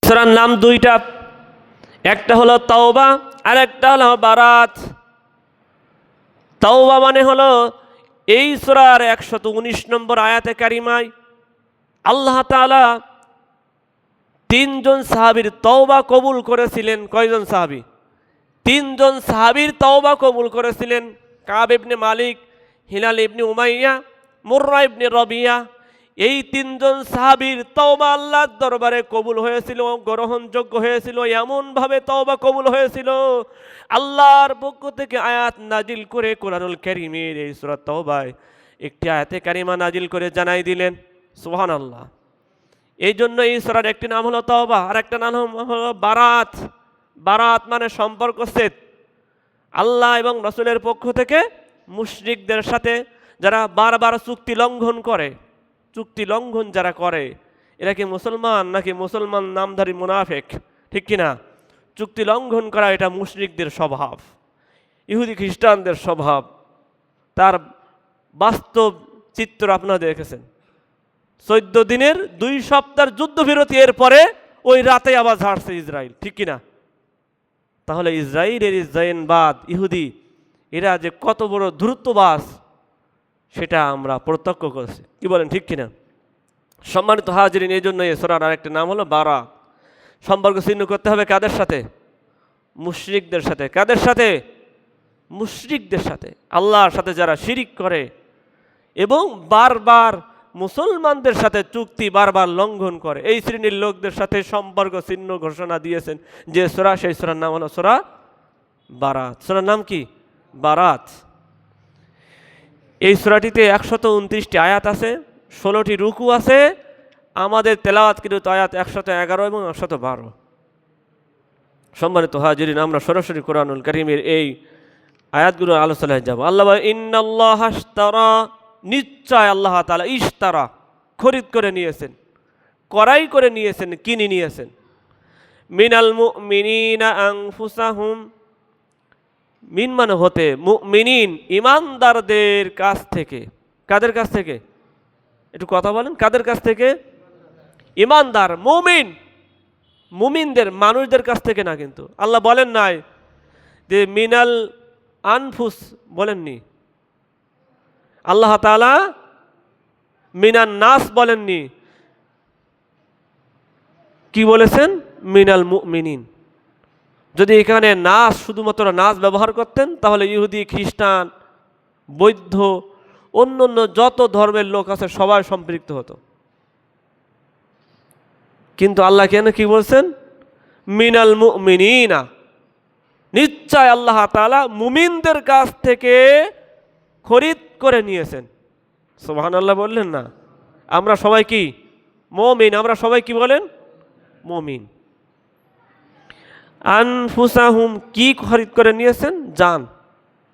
সূরার নাম দুইটা, একটা হলো তাওবা আর একটা হলো বারাত। তাওবা মানে হলো এই সূরার 119 নম্বর আয়াতে কারিমায় আল্লাহ তাআলা তিনজন সাহাবীর তওবা কবুল করেছিলেন। কয়জন সাহাবী? তিনজন সাহাবীর তওবা কবুল করেছিলেন। কাব ইবনে মালিক, হিলাল ইবনে উমাইয়া, মুররা ইবনে রবিয়া। এই তিনজন সাহাবীর তওবা আল্লাহর দরবারে কবুল হয়েছিল, গ্রহণযোগ্য হয়েছিল। এমনভাবে তওবা কবুল হয়েছিল, আল্লাহর পক্ষ থেকে আয়াত নাজিল করে কোরআনুল কারীমের এই সূরা তাওবায় একটি আয়াতে কারিমা নাজিল করে জানাই দিলেন। সুবহানাল্লাহ। এই জন্য এই সূরার একটি নাম হলো তাওবা আর একটা নাম হলো বারাত। বারাত মানে সম্পর্কচ্ছেদ। আল্লাহ এবং রাসূলের পক্ষ থেকে মুশরিকদের সাথে যারা বারবার চুক্তি লঙ্ঘন করে, চুক্তি লঙ্ঘন যারা করে, এরা কি মুসলমান নাকি মুসলমান নামধারী মুনাফিক? ঠিক কিনা? চুক্তি লঙ্ঘন করা এটা মুশরিকদের স্বভাব, ইহুদি খ্রিস্টানদের স্বভাব। তার বাস্তব চিত্র আপনারা দেখেছেন। 14 দিনের 2 সপ্তাহের যুদ্ধবিরতি, এর পরে ওই রাতে আবার ঝাড়ছে ইসরায়েল। ঠিক কিনা? তাহলে ইসরায়েলের ইসরায়েলবাদ, ইহুদি, এরা যে কত বড় ধূর্তবাস সেটা আমরা প্রত্যক্ষ করছি। কি বলেন? ঠিক কিনা? সম্মানিত হাজিরিন, এই জন্য এই সূরার আরেকটা নাম হলো বারাত। সম্পর্ক ছিন্ন করতে হবে কাদের সাথে? মুশরিকদের সাথে। কাদের সাথে? মুশরিকদের সাথে, আল্লাহর সাথে যারা শিরিক করে এবং বারবার মুসলমানদের সাথে চুক্তি বারবার লঙ্ঘন করে, এই শ্রেণীর লোকদের সাথে সম্পর্ক ছিন্ন ঘোষণা দিয়েছেন যে সূরা, সেই সূরার নাম হলো সূরা বারাত। সূরার নাম কি? বারাত। এই সূরাটিতে 129টি আয়াত আছে, 16টি রুকু আছে। আমাদের তেলাওয়াতকৃত আয়াত 111 এবং 112। সম্মানিত হাজিরিন, আমরা সরাসরি কোরআনুল কারীমের এই আয়াতগুলো আলোচনায় যাব। আল্লাহ বলেন, ইন্নাল্লাহা ইশতারা, নিশ্চয় আল্লাহ তাআলা ইশতারা, খরিদ করে নিয়েছেন, ক্রয় করে নিয়েছেন, কিনে নিয়েছেন। মিনাল মুমিনিনা আনফুসাহুম, মিন মানে হতে, মুমিনিন ইমানদারদের কাছ থেকে। কাদের কাছ থেকে? একটু কথা বলেন, কাদের কাছ থেকে? ইমানদার মুমিন, মুমিনদের, মানুষদের কাছ থেকে না। কিন্তু আল্লাহ বলেন নাই যে মিনাল আনফুস, বলেননি। আল্লাহ তাআলা মিনান নাস বলেননি। কি বলেছেন? মিনাল মুমিনিন। যদি এখানে নাস, শুধুমাত্র নাস ব্যবহার করতেন, তাহলে ইহুদি, খ্রিস্টান, বৌদ্ধ, অন্য অন্য যত ধর্মের লোক আছে সবাই সম্পৃক্ত হতো। কিন্তু আল্লাহ কেন কি বলছেন? মিনাল মুমিনিনা, নিশ্চয় আল্লাহ তাআলা মুমিনদের কাছ থেকে খরিদ করে নিয়েছেন। সুবহানাল্লাহ বললেন না? আমরা সবাই কি? মুমিন। আমরা সবাই কি বলেন? মুমিন। আনফুসাহুম, কি খরিদ করে নিয়েছেন? জান।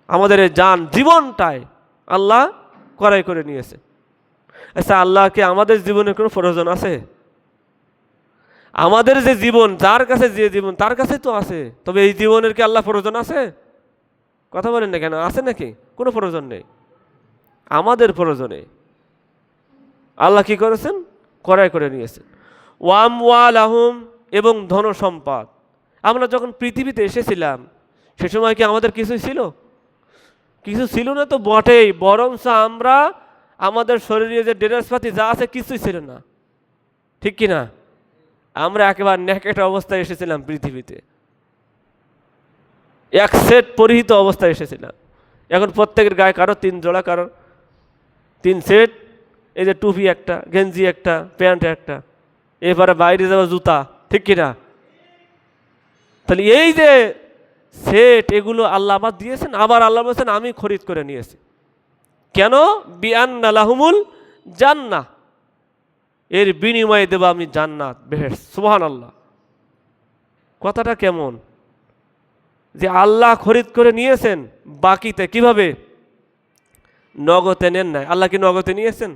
আমাদের এই জান, জীবনটাই আল্লাহ ক্রয় করে নিয়েছে। আচ্ছা, আল্লাহকে আমাদের জীবনের কোনো প্রয়োজন আছে? আমাদের যে জীবন, যার কাছে যে জীবন, তার কাছে তো আছে। তবে এই জীবনের কি আল্লাহ প্রয়োজন আছে? কথা বলেন না কেন? আছে নাকি? কোনো প্রয়োজন নেই। আমাদের প্রয়োজনে আল্লাহ কি করেছেন? ক্রয় করে নিয়েছেন। ওয়ামওয়ালাহুম, এবং ধন সম্পদ। আমরা যখন পৃথিবীতে এসেছিলাম সে সময় কি আমাদের কিছুই ছিল? কিছু ছিল না তো বটেই, বরঞ্চ আমরা আমাদের শরীরে যে ড্রেসপাতি যা আছে কিছুই ছিল না। ঠিক কি না? আমরা একেবারে নেকেট অবস্থায় এসেছিলাম পৃথিবীতে, এক সেট পরিহিত অবস্থায় এসেছিলাম। এখন প্রত্যেকের গায়ে কারো 3 জোড়া, কারো 3 সেট। এই যে টুপি একটা, গেঞ্জি একটা, প্যান্ট একটা, এবারে বাইরে যাওয়া জুতা। ঠিক কিনা? তাহলে এই যে সেট, এগুলো আল্লাহ আমার দিয়েছেন। আবার আল্লাহ বলছেন আমি খরিদ করে নিয়েছি। কেন? বিআন্না লাহুমুল জান্নাহ, এর বিনিময়ে দেব আমি জান্নাত, বেহেশত। সুবহানাল্লাহ। কথাটা কেমন? যে আল্লাহ খরিদ করে নিয়েছেন, বাকিতে কিভাবে? নগদে নেন নাই। আল্লাহ কি নগদে নিয়েছেন?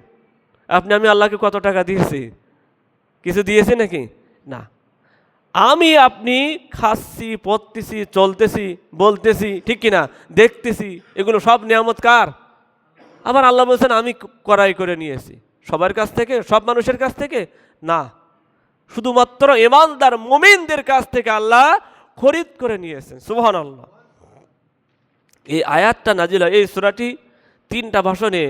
আপনি আমি আল্লাহকে কত টাকা দিয়েছি? কিছু দিয়েছি নাকি? না। আমি আপনি খাচ্ছি, পড়তেছি, চলতেছি, বলতেছি, ঠিক কিনা, দেখতেছি, এগুলো সব নিয়ামত কার? আবার আল্লাহ বলছেন আমি ক্রয় করে নিয়েছি। সবার কাছ থেকে, সব মানুষের কাছ থেকে না। শুধুমাত্র ঈমানদার মুমিনদের কাছ থেকে আল্লাহ খরিদ করে নিয়েছেন। সুবহানাল্লাহ। এই আয়াতটা নাজিল হয়, এই সূরাটি 3টা ভাষণে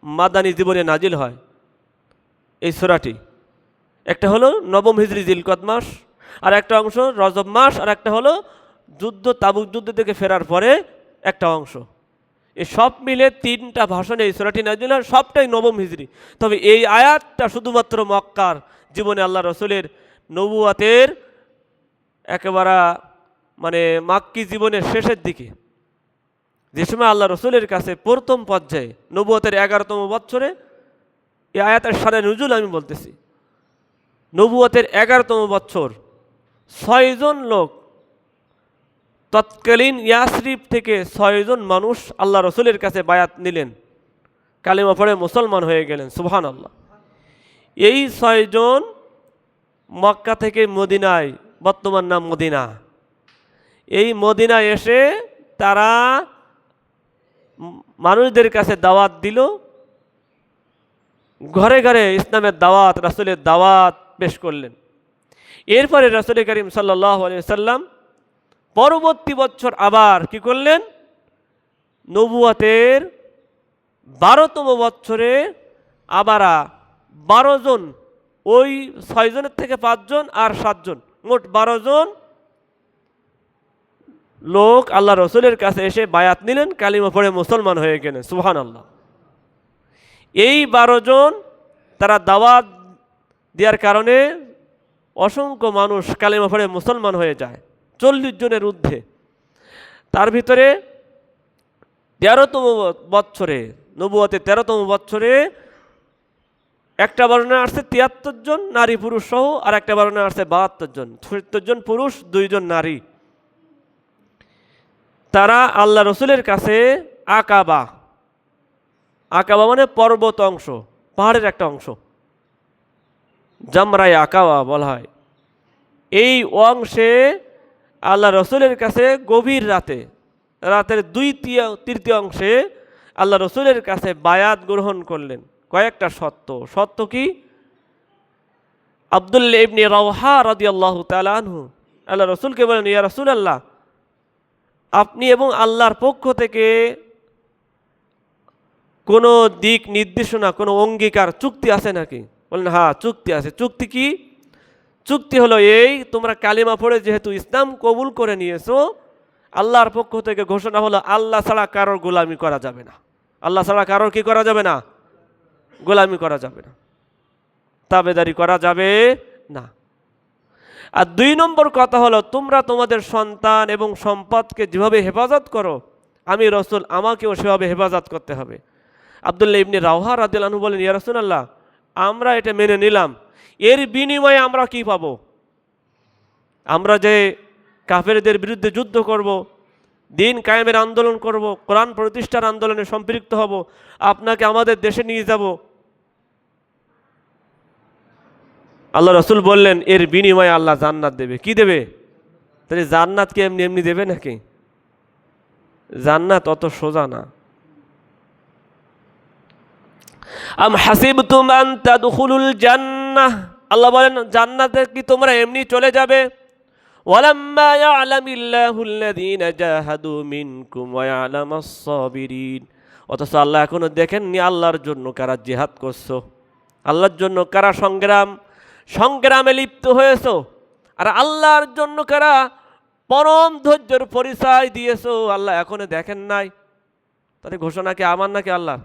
মাদানী জীবনে নাজিল হয়। এই সূরাটি একটা হলো নবম হিজরি জিলকদ মাস, আর একটা অংশ রজব মাস, আর একটা হলো তাবুক যুদ্ধ থেকে ফেরার পরে একটা অংশ। এই সব মিলে 3টা ভাষণে এই সূরাটি নাজিল হয়, সবটাই নবম হিজরি। তবে এই আয়াতটা শুধুমাত্র মক্কার জীবনে আল্লাহ রসুলের নবুয়াতের একেবারে মানে মাক্কি জীবনের শেষের দিকে, যে সময় আল্লাহ রসুলের কাছে প্রথম পর্যায়ে নবুয়াতের 11তম বৎসরে, এই আয়াতের সারে নুজুল আমি বলতেছি, নবুয়াতের 11তম বৎসর 6 জন লোক, তৎকালীন ইয়াসরিব থেকে 6 জন মানুষ আল্লাহ রসুলের কাছে বায়াত নিলেন, কালিমা পড়ে মুসলমান হয়ে গেলেন। সুবহানাল্লাহ। এই 6 জন মক্কা থেকে মদিনায়, বর্তমান নাম মদিনা, এই মদিনায় এসে তারা মানুষদের কাছে দাওয়াত দিল, ঘরে ঘরে ইসলামের দাওয়াত, রাসূলের দাওয়াত পেশ করলেন। এরপরে রাসূল করিম সাল্লাল্লাহু আলাইহি ওয়াসাল্লাম পরবর্তী বছর আবার কি করলেন, নবুয়াতের 12তম বছরে আবার 12 জন, ওই 6 জনের থেকে 5 জন আর 7 জন, মোট 12 জন লোক আল্লাহ রসুলের কাছে এসে বায়াত নিলেন, কালিমা পড়ে মুসলমান হয়ে গেলেন। সুবহানাল্লাহ। এই 12 জন তারা দাওয়াত দেওয়ার কারণে অসংখ্য মানুষ কালিমা পড়ে মুসলমান হয়ে যায়, 40 জনের ঊর্ধ্বে। তার ভিতরে 13তম বৎসরে, নবুয়াতে 13তম বৎসরে একটা বর্ণনা আসছে 73 জন নারী পুরুষ সহ, আর একটা বর্ণনা আসছে 72 জন, 70 জন পুরুষ 2 জন নারী। তারা আল্লাহ রসুলের কাছে আকাবা, আকাবা মানে পর্বত অংশ, পাহাড়ের একটা অংশ, জামরায়ে আকাবা বলা হয়। এই অংশে আল্লাহ রসুলের কাছে গভীর রাতে, রাতের 2/3 অংশে আল্লাহ রসুলের কাছে বায়াত গ্রহণ করলেন। কয়েকটা সত্য কি? আব্দুল্লাহ ইবনে রাওহা রাদিয়াল্লাহু তাআলা আনহু আল্লাহ রসুলকে বলেন, ইয়া রাসূলুল্লাহ, আপনি এবং আল্লাহর পক্ষ থেকে কোনো দিক নির্দেশনা, কোনো অঙ্গীকার, চুক্তি আছে নাকি? বলেন, হ্যাঁ চুক্তি আছে। চুক্তি কি? চুক্তি হলো এই, তোমরা কালিমা পড়ে যেহেতু ইসলাম কবুল করে নিয়েছো, আল্লাহর পক্ষ থেকে ঘোষণা হলো আল্লাহ ছাড়া কারোর গোলামি করা যাবে না। আল্লাহ ছাড়া কারোর কি করা যাবে না? গোলামি করা যাবে না, তাবেদারি করা যাবে না। আর 2 নম্বর কথা হলো, তোমরা তোমাদের সন্তান এবং সম্পদকে যেভাবে হেফাজত করো, আমি রসুল আমাকেও সেভাবে হেফাজত করতে হবে। আব্দুল্লাহ ইবনে রাওহা রাদিয়াল্লাহু আনহু বলেন, ইয়া রাসূলুল্লাহ, আমরা এটা মেনে নিলাম, এর বিনিময়ে আমরা কি পাবো? আমরা যে কাফেরদের বিরুদ্ধে যুদ্ধ করব, দিন কায়েমের আন্দোলন করব, কোরআন প্রতিষ্ঠার আন্দোলনে সম্পৃক্ত হব, আপনাকে আমাদের দেশে নিয়ে যাব। আল্লাহ রসুল বললেন, এর বিনিময়ে আল্লাহ জান্নাত দেবে। কি দেবে? তাহলে জান্নাতকে এমনি এমনি দেবে নাকি? জান্নাত অত সোজা না। আম হাসিবতুম আন তাদখুলুল জান্নাহ, আল্লাহ বলেন জান্নাতে কি তোমরা এমনি চলে যাবে? ওয়ালাম্মা ইয়ালামিল্লাহুল্লাযীনা জাহাদু মিনকুম ওয়া ইয়ালামাস সাবিরিন, অথচ আল্লাহ এখনো দেখেননি আল্লাহর জন্য কারা জিহাদ করছো, আল্লাহর জন্য কারা সংগ্রামে লিপ্ত হয়েছো, আর আল্লাহর জন্য কারা পরম ধৈর্যের পরিচয় দিয়েছো, আল্লাহ এখনো দেখেন নাই। তাহলে ঘোষণা কি আমার নাকি আল্লাহ?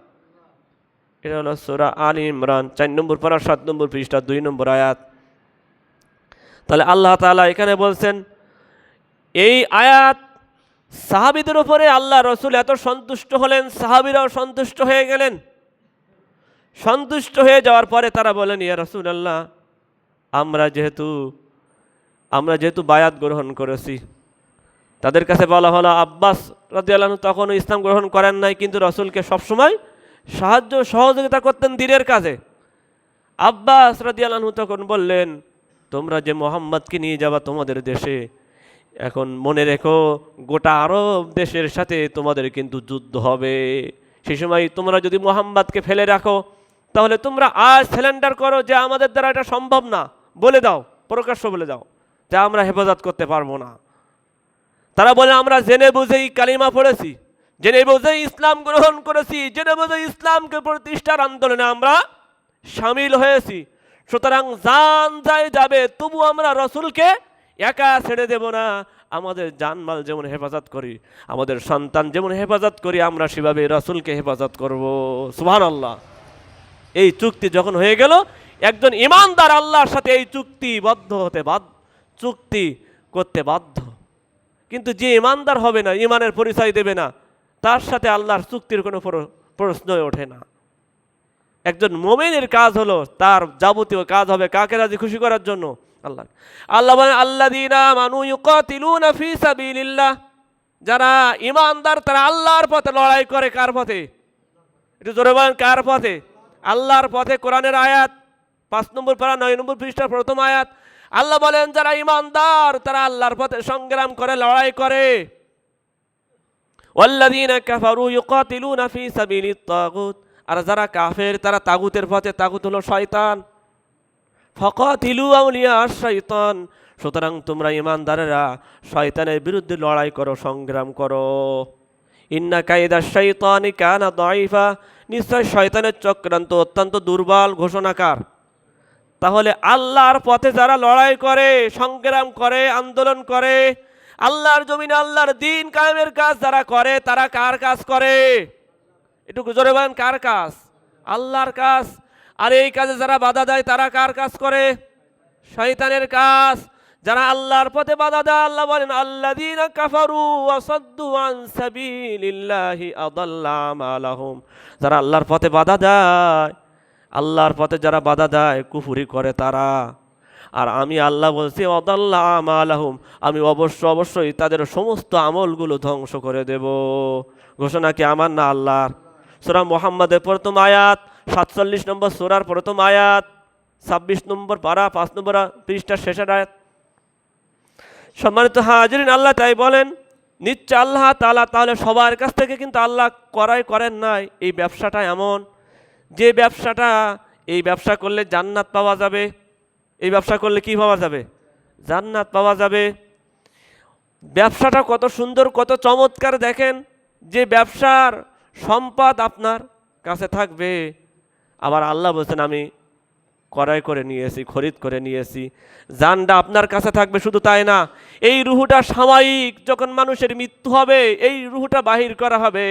এটা হলো সূরা আলী ইমরান 4 নম্বর পারা 7 নম্বর পৃষ্ঠা 2 নম্বর আয়াত। তাহলে আল্লাহ তাআলা এখানে বলছেন, এই আয়াত সাহাবীদের উপরে আল্লাহ রসুল এত সন্তুষ্ট হলেন, সাহাবীরাও সন্তুষ্ট হয়ে গেলেন। সন্তুষ্ট হয়ে যাওয়ার পরে তারা বলেন, ইয়া রাসূলুল্লাহ, আমরা যেহেতু বায়াত গ্রহণ করেছি। তাদের কাছে বলা হলো, আব্বাস রাদিয়াল্লাহু আনহু তখনও ইসলাম গ্রহণ করেন নাই, কিন্তু রসুলকে সবসময় সহযোগিতা করতেন দ্বীনের কাজে। আব্বাস রাদিয়াল্লাহু আনহু তখন বললেন, তোমরা যে মুহাম্মদকে নিয়ে যাবা তোমাদের দেশে, এখন মনে রেখো গোটা আরব দেশের সাথে তোমাদের কিন্তু যুদ্ধ হবে। সেই সময় তোমরা যদি মুহাম্মদকে ফেলে রাখো, তাহলে তোমরা আজ স্যালেন্ডার করো যে আমাদের দ্বারা এটা সম্ভব না, বলে দাও প্রকাশ্য বলে যাও যে আমরা হেফাজত করতে পারবো না। তারা বলে আমরা জেনে বুঝেই কালিমা পড়েছি, জেনে বুঝেই ইসলাম গ্রহণ করেছি, জেনে বুঝেই ইসলামকে প্রতিষ্ঠার আন্দোলনে আমরা সামিল হয়েছি, সুতরাং জান যাই যাবে তবু আমরা রসুলকে একা ছেড়ে দেব না। আমাদের জানমাল যেমন হেফাজত করি, আমাদের সন্তান যেমন হেফাজত করি, আমরা সেভাবে রসুলকে হেফাজত করব। সুবহানাল্লাহ। এই চুক্তি যখন হয়ে গেল, একজন ইমানদার আল্লাহর সাথে এই চুক্তি করতে বাধ্য। কিন্তু যে ইমানদার হবে না, ইমানের পরিচয় দেবে না, তার সাথে আল্লাহর চুক্তির কোনো প্রশ্নই ওঠে না। একজন মুমিনের কাজ হলো, তার যাবতীয় কাজ হবে কাকে রাজি খুশি করার জন্য? আল্লাহ। আল্লাহ বলেন আল্লাযীনা আমানু ইউকাতিলুনা ফী সাবিলিল্লাহ, যারা ইমানদার তারা আল্লাহর পথে লড়াই করে। কার পথে? একটু জোরে বলেন, কার পথে? আল্লাহর পথে। কোরআনের আয়াত 5 নম্বর পারা 9 নম্বর পৃষ্ঠার প্রথম আয়াত। আল্লাহ বলেন যারা ইমানদার তারা আল্লাহর পথে সংগ্রাম করে, লড়াই করে। ওয়াল্লাযীনা কাফারু ইউকাতিলুনা ফী সাবিলিত তাগুত, আর যারা কাফের তারা তাগুতের পথে। তাগুত হলো শয়তান। ফাকাতিলু আউলিয়া আশ-শাইতান, সুতরাং তোমরা ইমানদারেরা শয়তানের বিরুদ্ধে লড়াই করো, সংগ্রাম করো। ইন্না কাইদাশ শাইতানি কানা দাঈফা, নিশ্চয় শয়তানের চক্রান্ত অত্যন্ত দুর্বল। ঘোষণাকার। তাহলে আল্লাহর পথে যারা লড়াই করে, সংগ্রাম করে, আন্দোলন করে, আল্লাহর জমিনে আল্লাহর দ্বীন কায়েমের কাজ যারা করে, তারা কার কাজ করে? একটু জোরে বলেন, কার কাজ? আল্লাহর কাজ। আর এই কাজে যারা বাধা দেয় তারা কার কাজ করে? শয়তানের কাজ। যারা আল্লাহর পথে বাধা দেয়, আল্লাহ বলেন আল্লাযীনা কাফারু ওয়া সাদ্দু আন সাবিলিল্লাহি আদাল্লা আমালাহুম, যারা আল্লাহর পথে বাধা দেয়, আল্লাহর পথে যারা বাধা দেয়, কুফরি করে তারা। আর আমি আল্লাহ বলছি আদাল্লা আমালাহুম, আমি অবশ্যই তাদের সমস্ত আমলগুলো ধ্বংস করে দেব। ঘোষণা কি আমার না আল্লাহর? সূরা মুহাম্মাদের প্রথম আয়াত, 47 নম্বর সূরার প্রথম আয়াত, 26 নম্বর পারা 5 নম্বর পৃষ্ঠার শেষের আয়াত। সম্মানিত হাজিরিন, আল্লাহ তাই বলেন নিশ্চয় আল্লাহ তাআলা তাহলে সবার কাছ থেকে কিন্তু আল্লাহ করেন নাই। এই ব্যবসাটা এমন যে এই ব্যবসা করলে জান্নাত পাওয়া যাবে। এই ব্যবসা করলে কি পাওয়া যাবে? জান্নাত পাওয়া যাবে। ব্যবসাটা কত সুন্দর, কত চমৎকার। দেখেন যে ব্যবসার সম্পদ আপনার কাছে থাকবে, আবার আল্লাহ বলছেন আমি ক্রয় করে নিয়েছি, খরিদ করে নিয়েছি। জানটা আপনার কাছে থাকবে। শুধু তাই না, এই রুহুটা সাময়িক, যখন মানুষের মৃত্যু হবে এই রুহুটা বাহির করা হবে।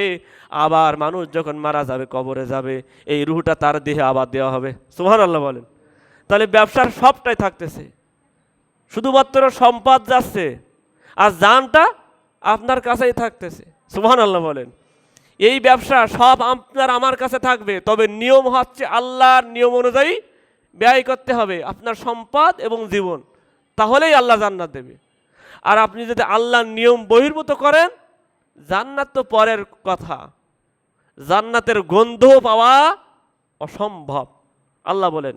আবার মানুষ যখন মারা যাবে, কবরে যাবে, এই রুহুটা তার দেহে আবার দেওয়া হবে। সুবহানাল্লাহ বলেন। তাহলে ব্যবসার সবটাই থাকতেছে, শুধুমাত্র সম্পদ যাচ্ছে আর জানটা আপনার কাছেই থাকতেছে। সুবহানাল্লাহ বলেন। এই ব্যবসা সব আপনার আমার কাছে থাকবে, তবে নিয়ম হচ্ছে আল্লাহর নিয়ম অনুযায়ী ব্যয় করতে হবে আপনার সম্পদ এবং জীবন, তাহলেই আল্লাহ জান্নাত দেবে। আর আপনি যদি আল্লাহর নিয়ম বহির্ভূত করেন, জান্নাত তো পরের কথা, জান্নাতের গন্ধ পাওয়া অসম্ভব। আল্লাহ বলেন,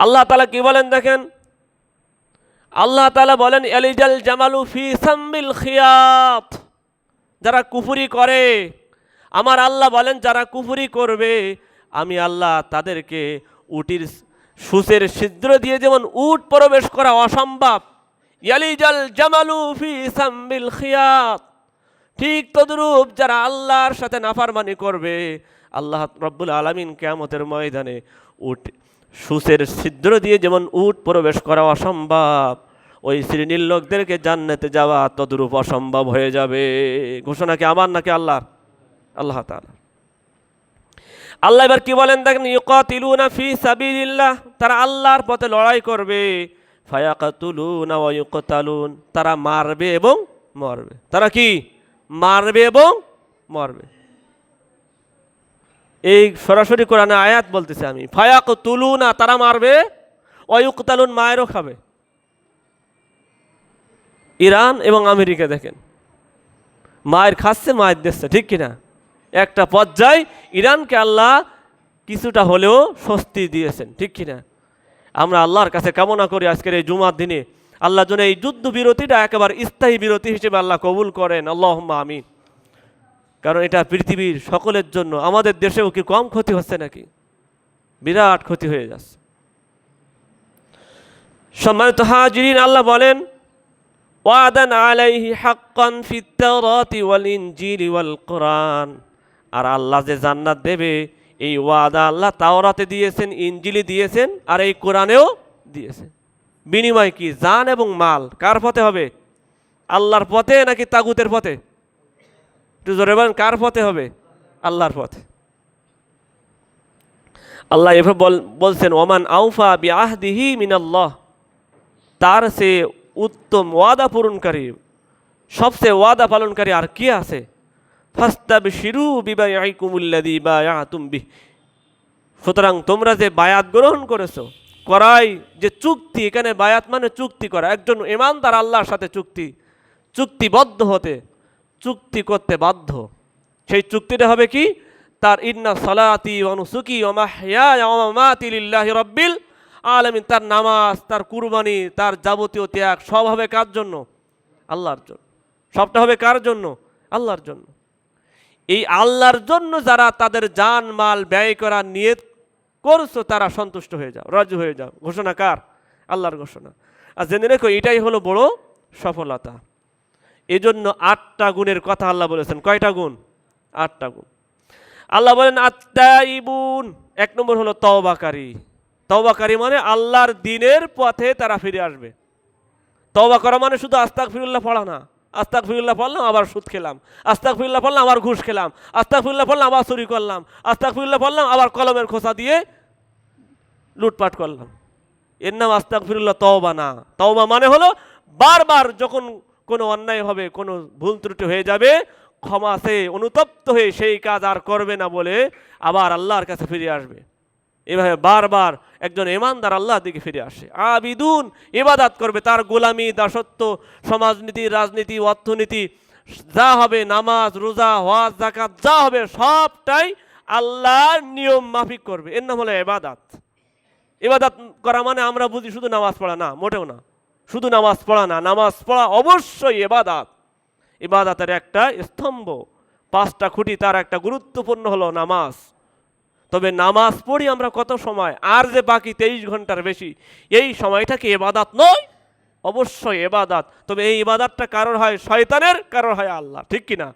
আল্লাহ তাআলা কি বলেন দেখেন, আল্লাহ তাআলা বলেন ইয়ালিজাল জামালু ফি সাম্মিল খিয়াত, যারা কুফরি করে, আমার আল্লাহ বলেন যারা কুফরি করবে আমি আল্লাহ তাদেরকে উটির সূচের ছিদ্র দিয়ে যেমন উট প্রবেশ করা অসম্ভব, ইয়ালিজাল জামালু ফি সাম্মিল খিয়াত, ঠিক তদ্রূপ যারা আল্লাহর সাথে নাফরমানি করবে, আল্লাহ রব্বুল আলামিন কিয়ামতের ময়দানে সূচের ছিদ্র দিয়ে যেমন উট প্রবেশ করা অসম্ভব, ওই শ্রেণীর লোকদেরকে জান্নাতে যাওয়া তদ্রূপ অসম্ভব হয়ে যাবে। ঘোষণা কি আমার নাকি আল্লাহর? আল্লাহ তাআলা। আল্লাহ এবার কি বলেন দেখেন, ইউকাতিলুনা ফি সাবিলিল্লাহ, তারা আল্লাহর পথে লড়াই করবে। ফায়াকাতুলুনা ওয়া ইউকতালুন, তারা মারবে এবং মরবে। তারা কি মারবে এবং মরবে। এই সরাসরি কোরআনে আয়াত বলতেছে আমি। ফায়াকাতুলুনা, তারা মারবে, ওয়া ইউকতালুন, মায়েরও খাবে। ইরান এবং আমেরিকা দেখেন, মায়ের খাচ্ছে, মায়ের দিচ্ছে, ঠিক কিনা? একটা পর্যায়ে ইরানকে আল্লাহ কিছুটা হলেও স্বস্তি দিয়েছেন, ঠিক কিনা? আমরা আল্লাহর কাছে কামনা করি আজকের এই জুমার দিনে আল্লাহ যেন এই যুদ্ধ বিরতিটা একেবারে স্থায়ী বিরতি হিসেবে আল্লাহ কবুল করেন। আল্লাহুম্মা আমিন। কারণ এটা পৃথিবীর সকলের জন্য। আমাদের দেশেও কি কম ক্ষতি হচ্ছে নাকি? বিরাট ক্ষতি হয়ে যাচ্ছে। সম্মানিত হাজিরিন, আল্লাহ বলেন ওয়াদান আলাইহি হাক্কান ফিত তাওরাতি ওয়াল ইনজিলি ওয়াল কোরআন। আর আল্লাহ যে জান্নাত দেবে এই ওয়াদা আল্লাহ তাওরাতে দিয়েছেন, ইনজিলে দিয়েছেন, আর এই কোরআনেও দিয়েছেন। বিনিময় কি? জান এবং মাল। কার পথে হবে? আল্লাহর পথে নাকি তাগুতের পথে? একটু জোরে বলেন, কার পথে হবে? আল্লাহর পথে। আল্লাহ এভাবে বলছেন ওমান আউফা বিআহদিহি মিনাল্লাহ, তার সে উত্তম ওয়াদা পূরণকারী, সবচেয়ে ওয়াদা পালনকারী আর কি আছে? ফাস্তাবশিরু বিবাইআকুমুল্লাযী বায়াতুম বিহি। সুতরাং তোমরা যে বায়াত গ্রহণ করেছো, করাই যে চুক্তি, এখানে বায়াত মানে চুক্তি করা। একজন ঈমানদার আল্লাহর সাথে চুক্তিবদ্ধ হতে, চুক্তি করতে বাধ্য। সেই চুক্তিটা হবে কি? তার ইন্না সালাতি ওয়া নুসুকি ওয়া মাহইয়ায়া ওয়া মামাতি লিল্লাহি রাব্বিল আলামিন। তার নামাজ, তার কুরবানি, তার যাবতীয় ত্যাগ সব হবে কার জন্য? আল্লাহর জন্য। সবটা হবে কার জন্য? আল্লাহর জন্য। এই আল্লাহর জন্য যারা তাদের জান মাল ব্যয় করার নিয়ত করছো, তারা সন্তুষ্ট হয়ে যাও, রাজি হয়ে যাও। ঘোষণা কার? আল্লাহর ঘোষণা। আর জেনে রেখো, এটাই হলো বড় সফলতা। এজন্য 8টা গুণের কথা আল্লাহ বলেছেন। কয়টা গুণ? 8টা গুণ। আল্লাহ বলেন আত্তাইবুন, 1 নম্বর হলো তওবাকারী। তওবাকারী মানে আল্লাহর দ্বীনের পথে তারা ফিরে আসবে। তওবা করা মানে শুধু আস্তাগফিরুল্লাহ পড়া না। আস্তাগফিরুল্লাহ পড়লাম আবার সুদ খেলাম, আস্তাগফিরুল্লাহ পড়লাম আবার ঘুষ খেলাম, আস্তাগফিরুল্লাহ পড়লাম আবার চুরি করলাম, আস্তাগফিরুল্লাহ পড়লাম আবার কলমের খোসা দিয়ে লুটপাট করলাম। এর নাম আস্তাগফিরুল্লাহ তওবা না। তওবা মানে হলো বারবার যখন কোনো অন্যায় হবে, কোনো ভুল ত্রুটি হয়ে যাবে, ক্ষমা চেয়ে অনুতপ্ত হয়ে সেই কাজ আর করবে না বলে আবার আল্লাহর কাছে ফিরে আসবে। এভাবে বারবার একজন ঈমানদার আল্লাহর দিকে ফিরে আসে। আবিদুন, ইবাদত করবে। তার গোলামি, দাসত্ব, সমাজনীতি, রাজনীতি, অর্থনীতি যা হবে, নামাজ, রোজা, হজ, যাকাত যা হবে, সবটাই আল্লাহর নিয়ম মাফিক করবে। এর নাম হলো ইবাদত। ইবাদত করা মানে আমরা বুঝি শুধু নামাজ পড়া না, মোটেও না। শুধু নামাজ পড়া না, নামাজ পড়া অবশ্যই ইবাদত। ইবাদতের একটা স্তম্ভ, 5টা খুঁটি, তার একটা গুরুত্বপূর্ণ হলো নামাজ। তবে নামাজ পড়ি আমরা কত সময়? আর যে বাকি 23 ঘন্টার বেশি, এই সময়টা কি ইবাদত নয়? অবশ্যই ইবাদত। তবে এই ইবাদতটা কারোর হয় শয়তানের, কারোর হয় আল্লাহ, ঠিক কিনা?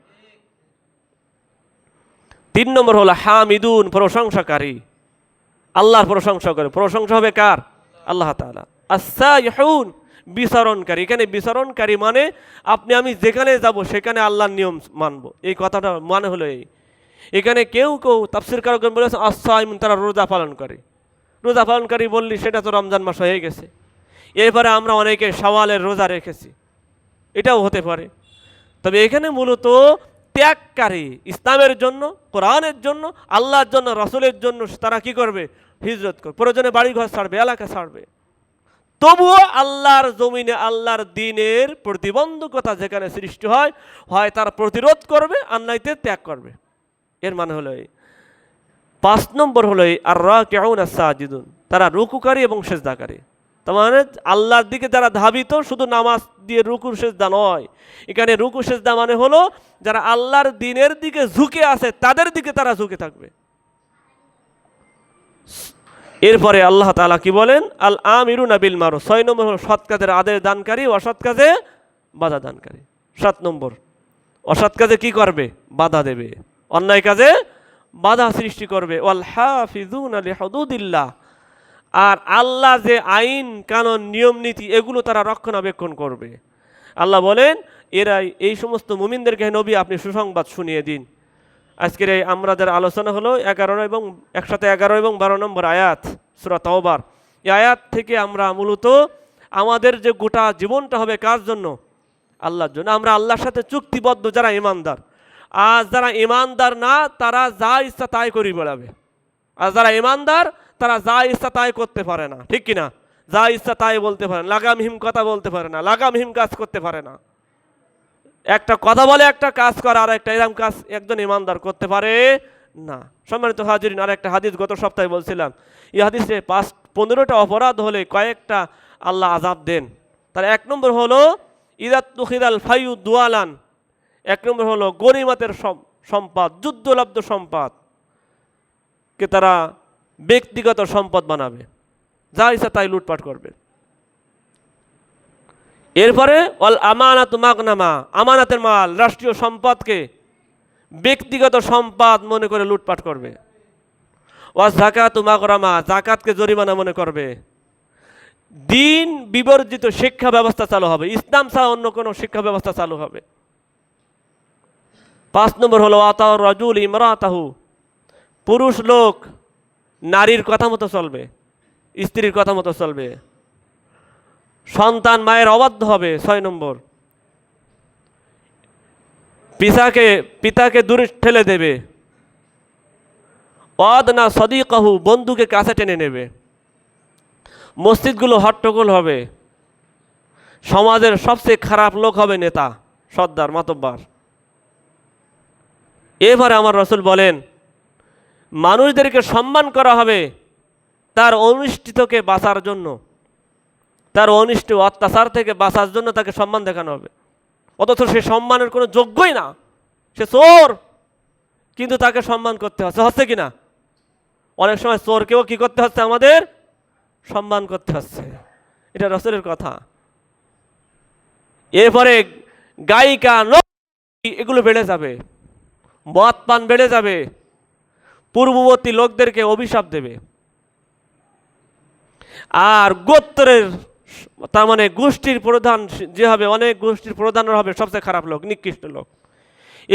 3 নম্বর হলো হামিদুন, প্রশংসাকারী। আল্লাহর প্রশংসা করে। প্রশংসা হবে কার? আল্লাহ তাআলা। আস-সাইহুন, বিচরণকারী। এখানে বিচরণকারী মানে আপনি আমি যেখানে যাব সেখানে আল্লাহর নিয়ম মানব। এই কথাটা মানে হলো এই। এখানে কেউ তাফসীরকারগণ বলেছেন আস-সাইমুন, তারা রোজা পালন করে। রোজা পালনকারী বললি সেটা তো রমজান মাস হয়ে গেছে। এরপরে আমরা অনেকে শাওয়ালের রোজা রেখেছি, এটাও হতে পারে। তবে এখানে মূলত ত্যাগকারী, ইসলামের জন্য, কোরআনের জন্য, আল্লাহর জন্য, রাসূলের জন্য তারা কি করবে? হিজরত করবে। প্রয়োজনে বাড়িঘর ছাড়বে, এলাকা ছাড়বে। তবুও আল্লাহর জমিনে আল্লাহর দ্বীনের প্রতিবন্ধকতা যেখানে সৃষ্টি হয়, হয় তার প্রতিরোধ করবে, আর নয়তো ত্যাগ করবে। এর মানে হলো এই। 5 নম্বর হলো আর রাকিউন আস-সাজিদুন, তারা রুকুকারী এবং সেজদাকারী। তার মানে আল্লাহর দিকে যারা ধাবিত, শুধু নামাজ দিয়ে রুকু সেজদা নয়। এখানে রুকু সেজদা মানে হলো যারা আল্লাহর দ্বীনের দিকে ঝুঁকে আছে, তাদের দিকে তারা ঝুঁকে থাকবে। এরপরে আল্লাহ তাআলা কি বলেন? আল আমিরুনা বিল মারুফ। 6 নম্বর হলো সৎ কাজের আদেশ দানকারী, অসৎ কাজে বাধা দানকারী। 7 নম্বর, অসৎ কাজে কি করবে? বাধা দেবে, অন্যায় কাজে বাধা সৃষ্টি করবে। ওয়াল হাফিজুনা লিহুদুদিল্লাহ, আর আল্লাহ যে আইন কানুন নিয়ম নীতি এগুলো তারা রক্ষণাবেক্ষণ করবে। আল্লাহ বলেন এরাই, এই সমস্ত মুমিনদেরকে নবী আপনি সুসংবাদ শুনিয়ে দিন। আজকের এই আমাদের আলোচনা হলো 11 এবং 12 নম্বর আয়াত সূরা তাওবার। এই আয়াত থেকে আমরা মূলত আমাদের যে গোটা জীবনটা হবে কার জন্য? আল্লাহর জন্য। আমরা আল্লাহর সাথে চুক্তিবদ্ধ যারা ঈমানদার। আর যারা ঈমানদার না, তারা যা ইচ্ছা তাই করি বেড়াবে। আর যারা ঈমানদার তারা যা ইচ্ছা তাই করতে পারে না, ঠিক কিনা? যা ইচ্ছা তাই বলতে পারে না, লাগামহীন কথা বলতে পারে না, লাগামহীন কাজ করতে পারে না। একটা কথা বলে একটা কাজ করা, আর একটা এরকম কাজ একজন ঈমানদার করতে পারে না। সম্মানিত হাজিরিন, আর একটা হাদিস গত সপ্তাহে বলছিলাম। এই হাদিসে 15টা অপরাধ হলে কয়েকটা আল্লাহ আযাব দেন। তার 1 নম্বর হলো ইদাতুখিদাল ফাইউ দুয়ালান। 1 নম্বর হলো গনিমতের সম্পদ, যুদ্ধলব্ধ সম্পদকে তারা ব্যক্তিগত সম্পদ বানাবে, যা ইচ্ছা তাই লুটপাট করবে। এরপরে অল আমানাতু মাগনামা, আমানাতের মাল, রাষ্ট্রীয় সম্পদকে ব্যক্তিগত সম্পদ মনে করে লুটপাট করবে। ওয়া যাকাতু মাগরামা, যাকাতকে জরিমানা মনে করবে। দিন বিবর্জিত শিক্ষা ব্যবস্থা চালু হবে, ইসলাম ছাড়া অন্য কোনো শিক্ষা ব্যবস্থা চালু হবে। 5 নম্বর হলো আতাউর রাজুল ইমরাতাহু, পুরুষ লোক নারীর কথা মতো চলবে, স্ত্রীর কথা মতো চলবে। সন্তান মায়ের অবাধ্য হবে। 6 নম্বর, পিতাকে দূরে ঠেলে দেবে। অদনা সদিকাহু, বন্ধুকে কাছে টেনে নেবে। মসজিদগুলো হট্টগোল হবে। সমাজের সবচেয়ে খারাপ লোক হবে নেতা, সর্দার, মাতব্বার। এবারে আমার রসুল বলেন মানুষদেরকে সম্মান করা হবে তার অনিষ্টিতকে বাঁচার জন্য, তার অনিষ্ট অত্যাচার থেকে বাঁচার জন্য তাকে সম্মান দেখানো হবে। অথচ সে সম্মানের কোনো যোগ্যই না, সে চোর, কিন্তু তাকে সম্মান করতে হচ্ছে কি না? অনেক সময় চোরকেও কি করতে হচ্ছে? আমাদের সম্মান করতে হচ্ছে। এটা রসুলের কথা। এরপরে গায়িকা, এগুলো বেড়ে যাবে, মদ পান বেড়ে যাবে, পূর্ববর্তী লোকদেরকে অভিশাপ দেবে। আর গোত্রের, তার মানে গোষ্ঠীর প্রধান যে হবে, অনেক গোষ্ঠীর প্রধানরা হবে সবচেয়ে খারাপ লোক, নিকৃষ্ট লোক।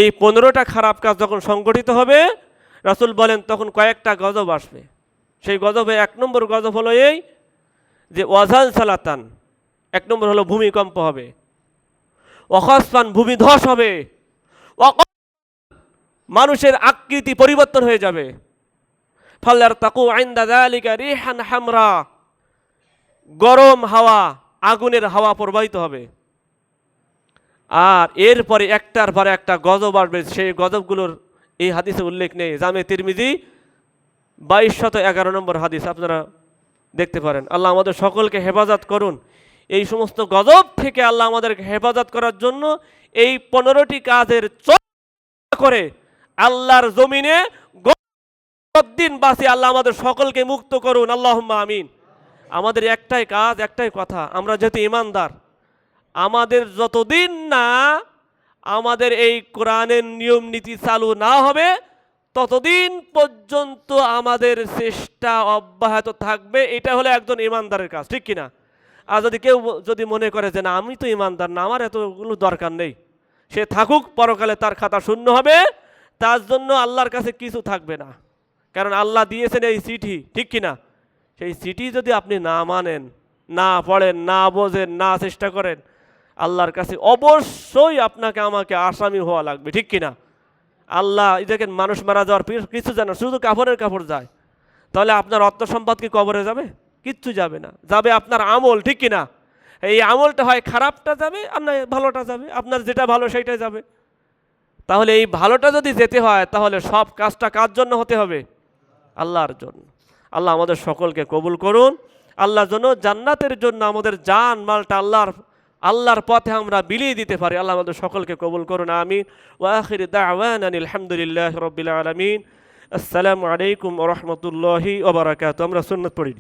এই 15টা খারাপ কাজ যখন সংগঠিত হবে, রাসূল বলেন তখন কয়েকটা গজব আসবে। সেই গজবে 1 নম্বর গজব হলো এই যে ওয়াজাল সালাতান, 1 নম্বর হলো ভূমিকম্প হবে। ওয়াখাসফান, ভূমিধস হবে। মানুষের আকৃতি পরিবর্তন হয়ে যাবে। ফাল্লার তাকু ইনদা যালিকা রিহান হামরা, গরম হাওয়া, আগুনের হাওয়া প্রবাহিত হবে। আর এরপরে একটার পরে একটা গজব আসবে। সেই গজবগুলোর এই হাদিসে উল্লেখ নেই। জামে তিরমিজি 2211 নম্বর হাদিস, আপনারা দেখতে পারেন। আল্লাহ আমাদের সকলকে হেফাজত করুন এই সমস্ত গজব থেকে। আল্লাহ আমাদেরকে হেফাজত করার জন্য এই 15টি কাজের চর্চা করে আল্লাহর জমিনে দিন বাঁচি। আল্লাহ আমাদের সকলকে মুক্ত করুন, আল্লাহুম্মা আমিন। আমাদের একটাই কাজ, একটাই কথা, আমরা যেহেতু ইমানদার, আমাদের যতদিন না আমাদের এই কোরআনের নিয়ম নীতি চালু না হবে ততদিন পর্যন্ত আমাদের চেষ্টা অব্যাহত থাকবে। এটা হলো একজন ইমানদারের কাজ, ঠিক কিনা? আর যদি কেউ যদি মনে করে যে না আমি তো ইমানদার না, আমার এতগুলো দরকার নেই, সে থাকুক, পরকালে তার খাতা শূন্য হবে, তার জন্য আল্লাহর কাছে কিছু থাকবে না। কারণ আল্লাহ দিয়েছেন এই চিঠি, ঠিক কিনা? সেই চিঠি যদি আপনি না মানেন, না পড়েন, না বোঝেন, না চেষ্টা করেন, আল্লাহর কাছে অবশ্যই আপনাকে আমাকে আসামি হওয়া লাগবে, ঠিক কিনা? আল্লাহ দেখেন মানুষ মারা যাওয়ার কিছু জানে না, শুধু কাপড়ের কাপড় যায়। তাহলে আপনার অর্থ সম্পদ কি কবরে যাবে? কিচ্ছু যাবে না, যাবে আপনার আমল, ঠিক কিনা? এই আমলটা হয় খারাপটা যাবে আর না ভালোটা যাবে, আপনার যেটা ভালো সেইটাই যাবে। তাহলে এই ভালোটা যদি যেতে হয় তাহলে সব কাজটা কার জন্য হতে হবে? আল্লাহর জন্য। আল্লাহ আমাদের সকলকে কবুল করুন। আল্লাহর জন্য, জান্নাতের জন্য আমাদের জান মালটা আল্লাহর পথে আমরা বিলিয়ে দিতে পারি। আল্লাহ আমাদের সকলকে কবুল করুন, আমিন। ওয়া আখিরু দাওয়ানা আলহামদুলিল্লাহি রাব্বিল আলামিন। আসসালামু আলাইকুম ওয়া রাহমাতুল্লাহি ওয়া বারাকাতুহু। আমরা সুন্নাত পড়ি।